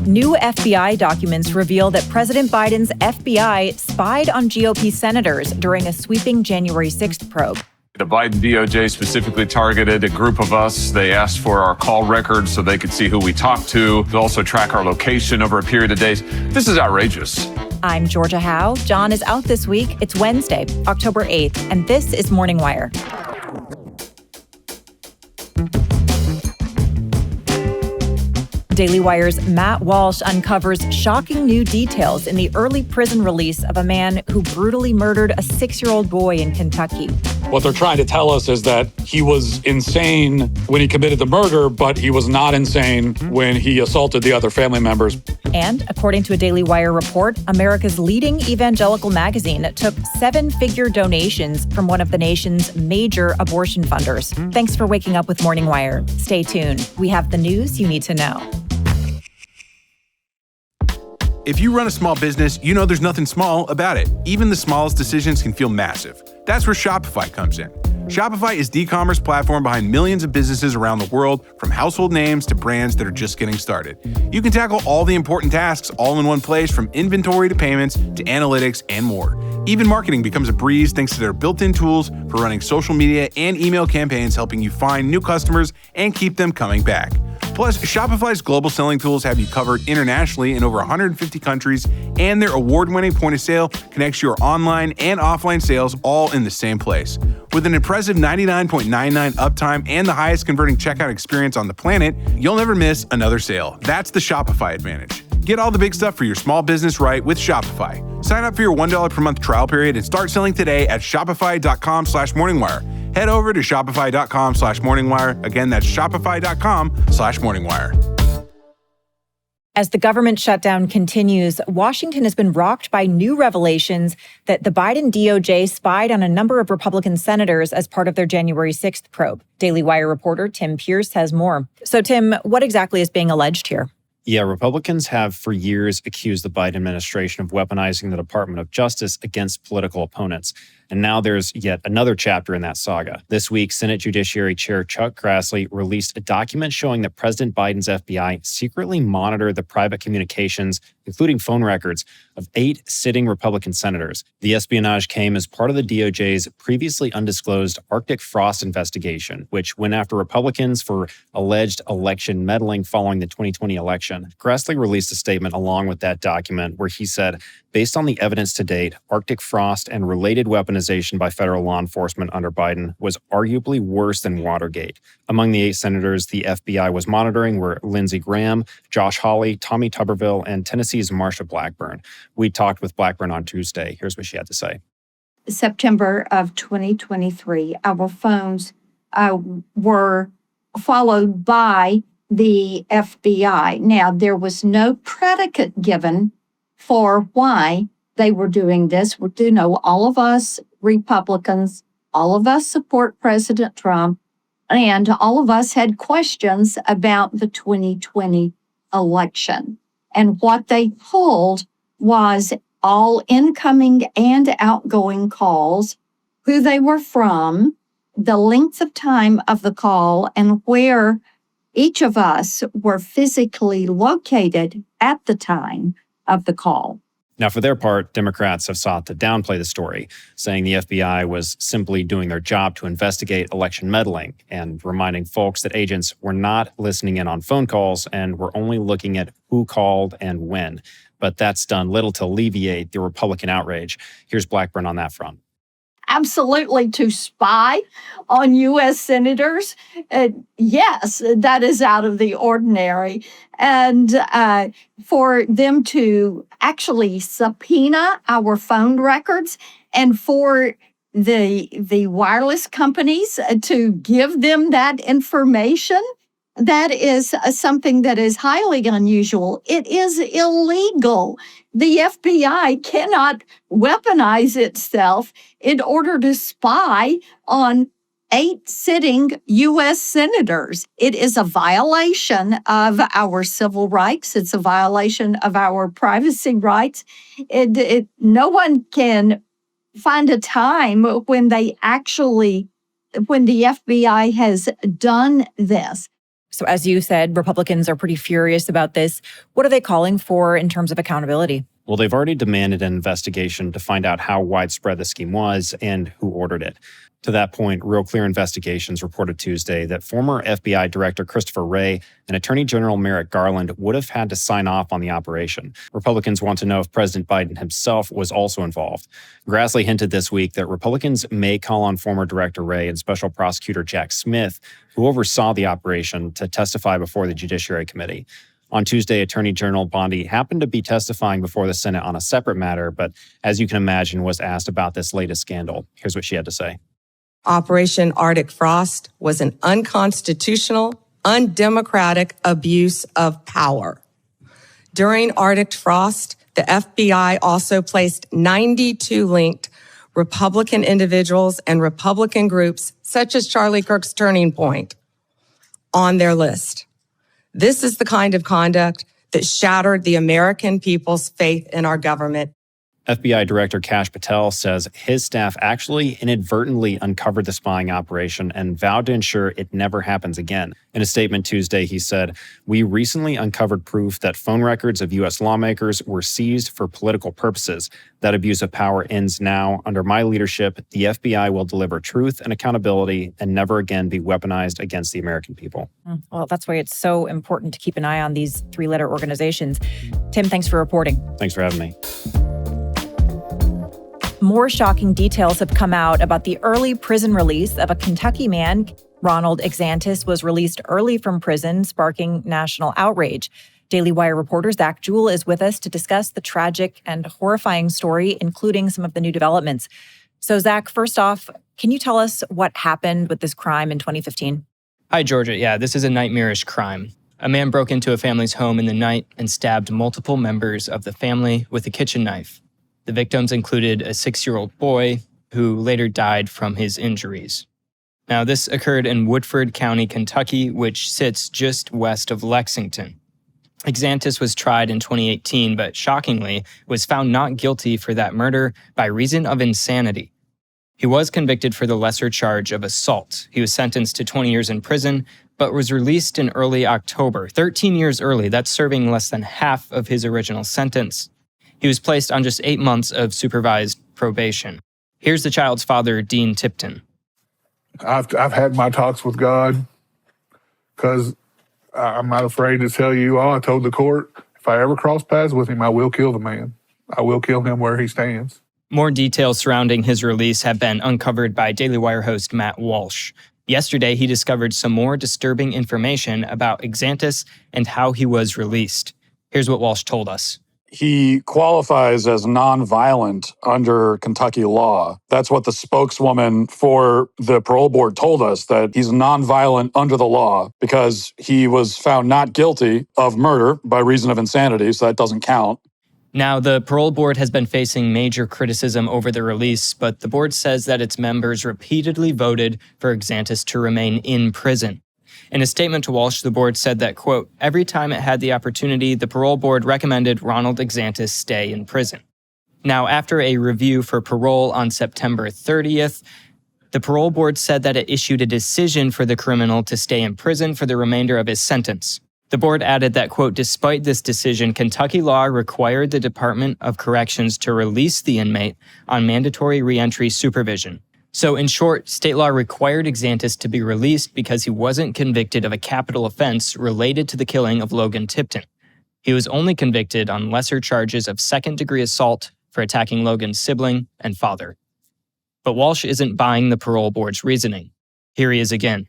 New FBI documents reveal that President Biden's FBI spied on GOP senators during a sweeping January 6th probe. The Biden DOJ specifically targeted a group of us. They asked for our call records so they could see who we talked to. They also track our location over a period of days. This is outrageous. I'm Georgia Howe. John is out this week. It's Wednesday, October 8th, and this is Morning Wire. Daily Wire's Matt Walsh uncovers shocking new details in the early prison release of a man who brutally murdered a 6-year-old boy in Kentucky. What they're trying to tell us is that he was insane when he committed the murder, but he was not insane when he assaulted the other family members. And according to a Daily Wire report, America's leading evangelical magazine took 7-figure donations from one of the nation's major abortion funders. Thanks for waking up with Morning Wire. Stay tuned. We have the news you need to know. If you run a small business, you know there's nothing small about it. Even the smallest decisions can feel massive. That's where Shopify comes in. Shopify is the e-commerce platform behind millions of businesses around the world, from household names to brands that are just getting started. You can tackle all the important tasks all in one place, from inventory to payments to analytics and more. Even marketing becomes a breeze thanks to their built-in tools for running social media and email campaigns, helping you find new customers and keep them coming back. Plus, Shopify's global selling tools have you covered internationally in over 150 countries, and their award-winning point of sale connects your online and offline sales all in the same place. With an impressive 99.99 uptime and the highest converting checkout experience on the planet, you'll never miss another sale. That's the Shopify advantage. Get all the big stuff for your small business right with Shopify. Sign up for your $1 per month trial period and start selling today at shopify.com/morningwire. Head over to shopify.com/morningwire. Again, that's shopify.com/morningwire. As the government shutdown continues, Washington has been rocked by new revelations that the Biden DOJ spied on a number of Republican senators as part of their January 6th probe. Daily Wire reporter Tim Pierce has more. So, Tim, what exactly is being alleged here? Yeah, Republicans have for years accused the Biden administration of weaponizing the Department of Justice against political opponents. And now there's yet another chapter in that saga. This week, Senate Judiciary Chair Chuck Grassley released a document showing that President Biden's FBI secretly monitored the private communications, including phone records, of 8 sitting Republican senators. The espionage came as part of the DOJ's previously undisclosed Arctic frost investigation, which went after Republicans for alleged election meddling following the 2020 election. Grassley released a statement along with that document where he said, based on the evidence to date, Arctic frost and related weaponization by federal law enforcement under Biden was arguably worse than Watergate. Among the 8 senators the FBI was monitoring were Lindsey Graham, Josh Hawley, Tommy Tuberville, and Tennessee's Marsha Blackburn. We talked with Blackburn on Tuesday. Here's what she had to say. September of 2023, our phones were followed by the FBI. Now, there was no predicate given for why they were doing this. We do know all of us Republicans, all of us support President Trump, and all of us had questions about the 2020 election. And what they pulled was all incoming and outgoing calls, who they were from, the length of time of the call, and where each of us were physically located at the time of the call. Now, for their part, Democrats have sought to downplay the story, saying the FBI was simply doing their job to investigate election meddling and reminding folks that agents were not listening in on phone calls and were only looking at who called and when. But that's done little to alleviate the Republican outrage. Here's Blackburn on that front. Absolutely, to spy on U.S. senators, yes, that is out of the ordinary. And for them to actually subpoena our phone records and for the wireless companies to give them that information, that is something that is highly unusual. It is illegal. The FBI cannot weaponize itself in order to spy on 8 sitting U.S. senators. It is a violation of our civil rights. It's a violation of our privacy rights. No one can find a time when the FBI has done this. So as you said, Republicans are pretty furious about this. What are they calling for in terms of accountability? Well, they've already demanded an investigation to find out how widespread the scheme was and who ordered it. To that point, Real Clear Investigations reported Tuesday that former FBI Director Christopher Wray and Attorney General Merrick Garland would have had to sign off on the operation. Republicans want to know if President Biden himself was also involved. Grassley hinted this week that Republicans may call on former Director Wray and Special Prosecutor Jack Smith, who oversaw the operation, to testify before the Judiciary Committee. On Tuesday, Attorney General Bondi happened to be testifying before the Senate on a separate matter, but as you can imagine, was asked about this latest scandal. Here's what she had to say. Operation Arctic Frost was an unconstitutional, undemocratic abuse of power. During Arctic Frost, the FBI also placed 92 linked Republican individuals and Republican groups, such as Charlie Kirk's Turning Point, on their list. This is the kind of conduct that shattered the American people's faith in our government. FBI Director Kash Patel says his staff actually inadvertently uncovered the spying operation and vowed to ensure it never happens again. In a statement Tuesday, he said, "We recently uncovered proof that phone records of U.S. lawmakers were seized for political purposes. That abuse of power ends now. Under my leadership, the FBI will deliver truth and accountability and never again be weaponized against the American people." Well, that's why it's so important to keep an eye on these three-letter organizations. Tim, thanks for reporting. Thanks for having me. More shocking details have come out about the early prison release of a Kentucky man. Ronald Exantis was released early from prison, sparking national outrage. Daily Wire reporter Zach Jewell is with us to discuss the tragic and horrifying story, including some of the new developments. So, Zach, first off, can you tell us what happened with this crime in 2015? Hi, Georgia. Yeah, this is a nightmarish crime. A man broke into a family's home in the night and stabbed multiple members of the family with a kitchen knife. The victims included a 6-year-old boy who later died from his injuries. Now, this occurred in Woodford County, Kentucky, which sits just west of Lexington. Exantis was tried in 2018, but shockingly was found not guilty for that murder by reason of insanity. He was convicted for the lesser charge of assault. He was sentenced to 20 years in prison, but was released in early October, 13 years early. That's serving less than half of his original sentence. He was placed on just 8 months of supervised probation. Here's the child's father, Dean Tipton. I've had my talks with God because I'm not afraid to tell you all. I told the court, if I ever cross paths with him, I will kill the man. I will kill him where he stands. More details surrounding his release have been uncovered by Daily Wire host Matt Walsh. Yesterday, he discovered some more disturbing information about Exantis and how he was released. Here's what Walsh told us. He qualifies as nonviolent under Kentucky law. That's what the spokeswoman for the parole board told us, that he's nonviolent under the law because he was found not guilty of murder by reason of insanity, so that doesn't count. Now, the parole board has been facing major criticism over the release, but the board says that its members repeatedly voted for Exantis to remain in prison. In a statement to Walsh, the board said that, quote, every time it had the opportunity, the parole board recommended Ronald Exantis stay in prison. Now, after a review for parole on September 30th, the parole board said that it issued a decision for the criminal to stay in prison for the remainder of his sentence. The board added that, quote, despite this decision, Kentucky law required the Department of Corrections to release the inmate on mandatory reentry supervision. So in short, state law required Exantis to be released because he wasn't convicted of a capital offense related to the killing of Logan Tipton. He was only convicted on lesser charges of second-degree assault for attacking Logan's sibling and father. But Walsh isn't buying the parole board's reasoning. Here he is again.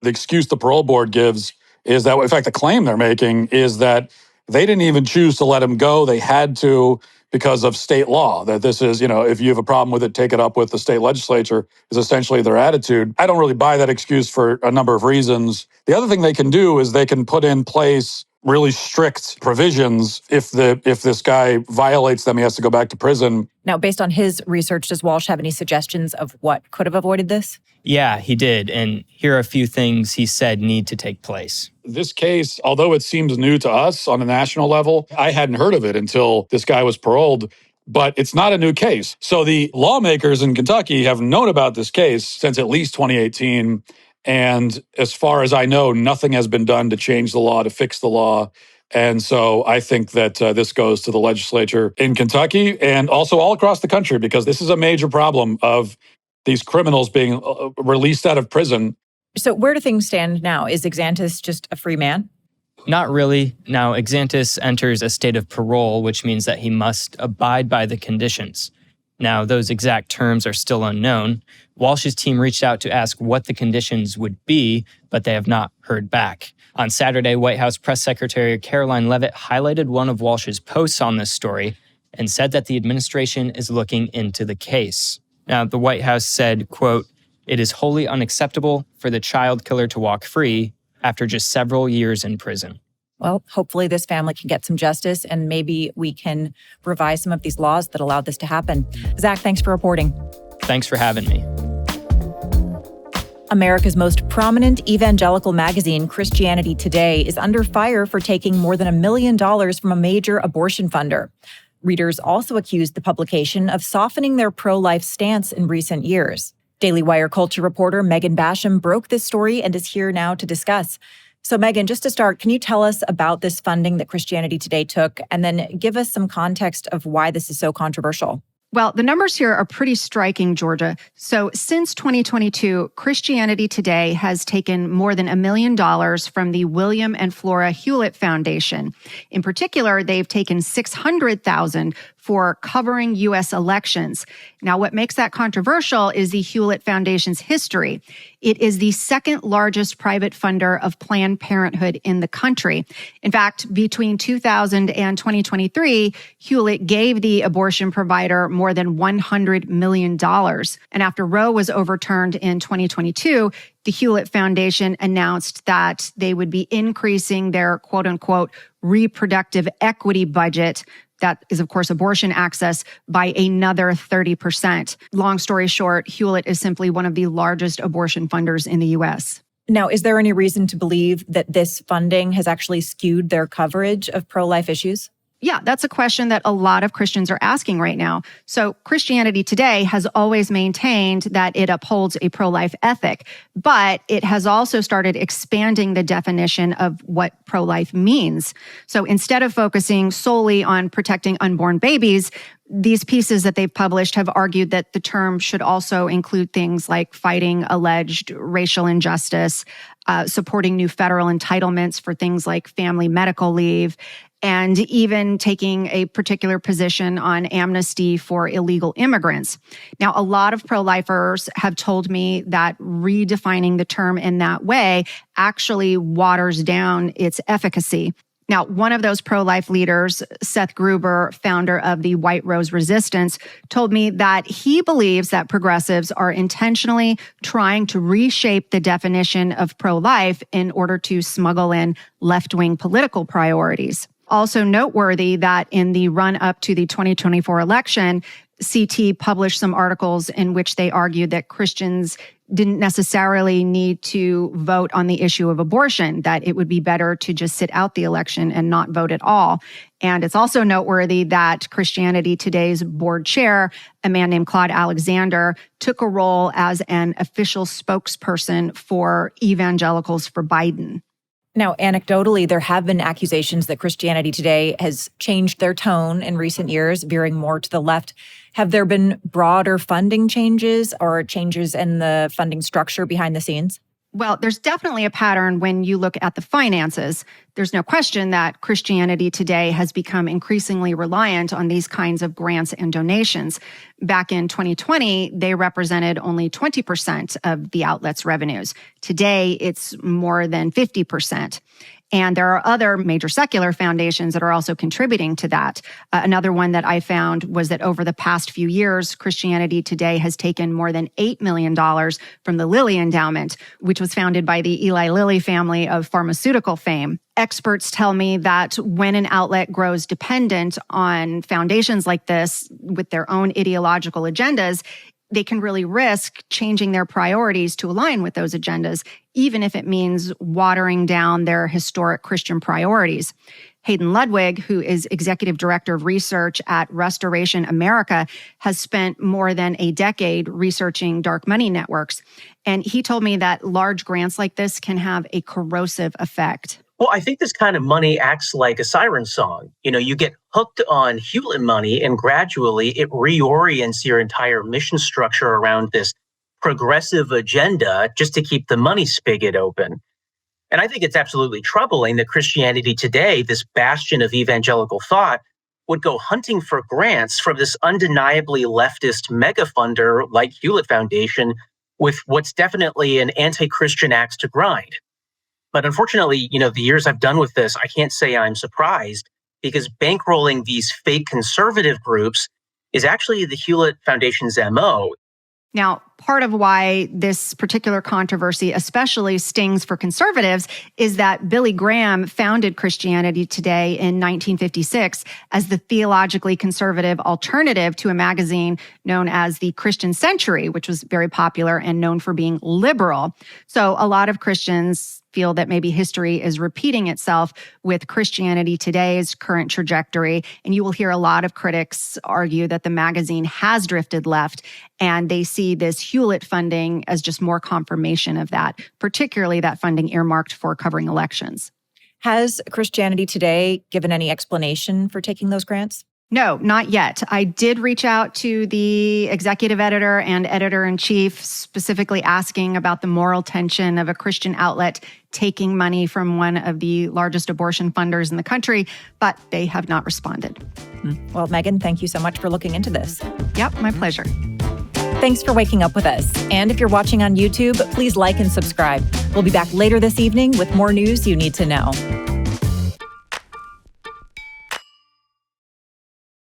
The excuse the parole board gives is that, in fact, the claim they're making is that they didn't even choose to let him go. They had to because of state law, that this is, if you have a problem with it, take it up with the state legislature, is essentially their attitude. I don't really buy that excuse for a number of reasons. The other thing they can do is they can put in place really strict provisions. If this guy violates them, he has to go back to prison. Now, based on his research, does Walsh have any suggestions of what could have avoided this? Yeah, he did. And here are a few things he said need to take place. This case, although it seems new to us on a national level, I hadn't heard of it until this guy was paroled, but it's not a new case. So the lawmakers in Kentucky have known about this case since at least 2018, And as far as I know, nothing has been done to change the law, to fix the law. And so I think that this goes to the legislature in Kentucky and also all across the country, because this is a major problem of these criminals being released out of prison. So where do things stand now? Is Exantis just a free man? Not really. Now, Exantis enters a state of parole, which means that he must abide by the conditions. Now, those exact terms are still unknown. Walsh's team reached out to ask what the conditions would be, but they have not heard back. On Saturday, White House Press Secretary Caroline Leavitt highlighted one of Walsh's posts on this story and said that the administration is looking into the case. Now, the White House said, quote, "It is wholly unacceptable for the child killer to walk free after just several years in prison." Well, hopefully this family can get some justice and maybe we can revise some of these laws that allowed this to happen. Zach, thanks for reporting. Thanks for having me. America's most prominent evangelical magazine, Christianity Today, is under fire for taking more than $1 million from a major abortion funder. Readers also accused the publication of softening their pro-life stance in recent years. Daily Wire culture reporter Megan Basham broke this story and is here now to discuss. So Megan, just to start, can you tell us about this funding that Christianity Today took and then give us some context of why this is so controversial? Well, the numbers here are pretty striking, Georgia. So since 2022, Christianity Today has taken more than $1 million from the William and Flora Hewlett Foundation. In particular, they've taken $600,000 for covering U.S. elections. Now, what makes that controversial is the Hewlett Foundation's history. It is the second largest private funder of Planned Parenthood in the country. In fact, between 2000 and 2023, Hewlett gave the abortion provider more than $100 million. And after Roe was overturned in 2022, the Hewlett Foundation announced that they would be increasing their quote-unquote reproductive equity budget, that is, of course, abortion access, by another 30%. Long story short, Hewlett is simply one of the largest abortion funders in the U.S. Now, is there any reason to believe that this funding has actually skewed their coverage of pro-life issues? Yeah, that's a question that a lot of Christians are asking right now. So Christianity Today has always maintained that it upholds a pro-life ethic, but it has also started expanding the definition of what pro-life means. So instead of focusing solely on protecting unborn babies, these pieces that they've published have argued that the term should also include things like fighting alleged racial injustice, supporting new federal entitlements for things like family medical leave, and even taking a particular position on amnesty for illegal immigrants. Now, a lot of pro-lifers have told me that redefining the term in that way actually waters down its efficacy. Now, one of those pro-life leaders, Seth Gruber, founder of the White Rose Resistance, told me that he believes that progressives are intentionally trying to reshape the definition of pro-life in order to smuggle in left-wing political priorities. Also noteworthy that in the run-up to the 2024 election, CT published some articles in which they argued that Christians didn't necessarily need to vote on the issue of abortion, that it would be better to just sit out the election and not vote at all. And it's also noteworthy that Christianity Today's board chair, a man named Claude Alexander, took a role as an official spokesperson for evangelicals for Biden. Now, anecdotally, there have been accusations that Christianity Today has changed their tone in recent years, veering more to the left. Have there been broader funding changes or changes in the funding structure behind the scenes? Well, there's definitely a pattern when you look at the finances. There's no question that Christianity Today has become increasingly reliant on these kinds of grants and donations. Back in 2020, they represented only 20% of the outlet's revenues. Today, it's more than 50%. And there are other major secular foundations that are also contributing to that. Another one that I found was that over the past few years, Christianity Today has taken more than $8 million from the Lilly Endowment, which was founded by the Eli Lilly family of pharmaceutical fame. Experts tell me that when an outlet grows dependent on foundations like this with their own ideological agendas, they can really risk changing their priorities to align with those agendas, even if it means watering down their historic Christian priorities. Hayden Ludwig, who is executive director of research at Restoration America, has spent more than a decade researching dark money networks. And he told me that large grants like this can have a corrosive effect. Well, I think this kind of money acts like a siren song. You get hooked on Hewlett money, and gradually it reorients your entire mission structure around this progressive agenda just to keep the money spigot open. And I think it's absolutely troubling that Christianity Today, this bastion of evangelical thought, would go hunting for grants from this undeniably leftist mega funder like Hewlett Foundation with what's definitely an anti-Christian axe to grind. But unfortunately, the years I've done with this, I can't say I'm surprised, because bankrolling these fake conservative groups is actually the Hewlett Foundation's MO. Now, part of why this particular controversy especially stings for conservatives is that Billy Graham founded Christianity Today in 1956 as the theologically conservative alternative to a magazine known as the Christian Century, which was very popular and known for being liberal. So a lot of Christians feel that maybe history is repeating itself with Christianity Today's current trajectory. And you will hear a lot of critics argue that the magazine has drifted left, and they see this Hewlett funding as just more confirmation of that, particularly that funding earmarked for covering elections. Has Christianity Today given any explanation for taking those grants? No, not yet. I did reach out to the executive editor and editor-in-chief, specifically asking about the moral tension of a Christian outlet taking money from one of the largest abortion funders in the country, but they have not responded. Well, Megan, thank you so much for looking into this. Yep, my pleasure. Thanks for waking up with us. And if you're watching on YouTube, please like and subscribe. We'll be back later this evening with more news you need to know.